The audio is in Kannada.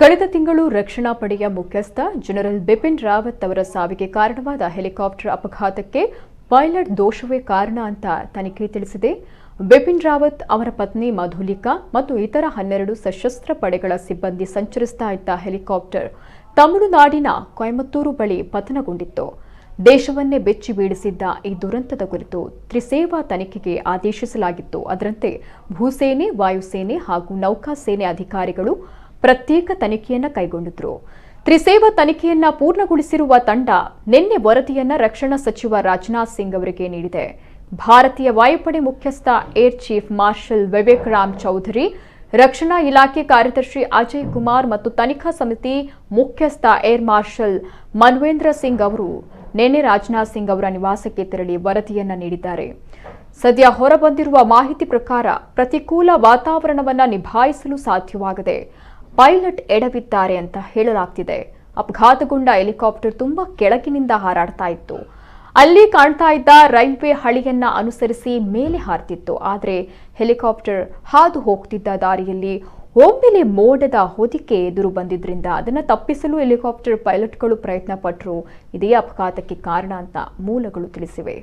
ಕಳೆದ ತಿಂಗಳು ರಕ್ಷಣಾ ಪಡೆಯ ಮುಖ್ಯಸ್ಥ ಜನರಲ್ ಬಿಪಿನ್ ರಾವತ್ ಅವರ ಸಾವಿಗೆ ಕಾರಣವಾದ ಹೆಲಿಕಾಪ್ಟರ್ ಅಪಘಾತಕ್ಕೆ ಪೈಲಟ್ ದೋಷವೇ ಕಾರಣ ಅಂತ ತನಿಖೆ ತಿಳಿಸಿದೆ. ಬಿಪಿನ್ ರಾವತ್ ಅವರ ಪತ್ನಿ ಮಧುಲಿಕಾ ಮತ್ತು ಇತರ 12 ಸಶಸ್ತ್ರ ಪಡೆಗಳ ಸಿಬ್ಬಂದಿ ಸಂಚರಿಸ್ತಾ ಇದ್ದ ಹೆಲಿಕಾಪ್ಟರ್ ತಮಿಳುನಾಡಿನ ಕೊಯಮತ್ತೂರು ಬಳಿ ಪತನಗೊಂಡಿತ್ತು. ದೇಶವನ್ನೇ ಬೆಚ್ಚಿ ಬೀಳಿಸಿದ್ದ ಈ ದುರಂತದ ಕುರಿತು ತ್ರಿಸೇವಾ ತನಿಖೆಗೆ ಆದೇಶಿಸಲಾಗಿತ್ತು. ಅದರಂತೆ ಭೂಸೇನೆ, ವಾಯುಸೇನೆ ಹಾಗೂ ನೌಕಾಸೇನೆ ಅಧಿಕಾರಿಗಳು ಪ್ರತ್ಯೇಕ ತನಿಖೆಯನ್ನ ಕೈಗೊಂಡಿದ್ರು. ತ್ರಿಸೇವಾ ತನಿಖೆಯನ್ನ ಪೂರ್ಣಗೊಳಿಸಿರುವ ತಂಡ ನಿನ್ನೆ ವರದಿಯನ್ನ ರಕ್ಷಣಾ ಸಚಿವ ರಾಜನಾಥ್ ಸಿಂಗ್ ಅವರಿಗೆ ನೀಡಿದೆ. ಭಾರತೀಯ ವಾಯುಪಡೆ ಮುಖ್ಯಸ್ಥ air chief marshal Vivek Ram Chaudhary, ರಕ್ಷಣಾ ಇಲಾಖೆ ಕಾರ್ಯದರ್ಶಿ ಅಜಯ್ ಕುಮಾರ್ ಮತ್ತು ತನಿಖಾ ಸಮಿತಿ ಮುಖ್ಯಸ್ಥ ಏರ್ ಮಾರ್ಷಲ್ ಮನ್ವೇಂದ್ರ ಸಿಂಗ್ ಅವರು ನಿನ್ನೆ ರಾಜನಾಥ್ ಸಿಂಗ್ ಅವರ ನಿವಾಸಕ್ಕೆ ತೆರಳಿ ವರದಿಯನ್ನ ನೀಡಿದ್ದಾರೆ. ಸದ್ಯ ಹೊರಬಂದಿರುವ ಮಾಹಿತಿ ಪ್ರಕಾರ ಪ್ರತಿಕೂಲ ವಾತಾವರಣವನ್ನ ನಿಭಾಯಿಸಲು ಸಾಧ್ಯವಾಗದೆ ಪೈಲಟ್ ಎಡವಿದ್ದಾರೆ ಅಂತ ಹೇಳಲಾಗ್ತಿದೆ. ಅಪಘಾತಗೊಂಡ ಹೆಲಿಕಾಪ್ಟರ್ ತುಂಬಾ ಕೆಳಗಿನಿಂದ ಹಾರಾಡ್ತಾ ಇತ್ತು. ಅಲ್ಲಿ ಕಾಣ್ತಾ ಇದ್ದ ರೈಲ್ವೆ ಹಳಿಯನ್ನ ಅನುಸರಿಸಿ ಮೇಲೆ ಹಾರ್ತಿತ್ತು. ಆದರೆ ಹೆಲಿಕಾಪ್ಟರ್ ಹಾದು ಹೋಗ್ತಿದ್ದ ದಾರಿಯಲ್ಲಿ ಒಮ್ಮೆಲೆ ಮೋಡದ ಹೊದಿಕೆ ಎದುರು ಬಂದಿದ್ರಿಂದ ಅದನ್ನು ತಪ್ಪಿಸಲು ಹೆಲಿಕಾಪ್ಟರ್ ಪೈಲಟ್ಗಳು ಪ್ರಯತ್ನ ಪಟ್ಟರು. ಇದೇ ಅಪಘಾತಕ್ಕೆ ಕಾರಣ ಅಂತ ಮೂಲಗಳು ತಿಳಿಸಿವೆ.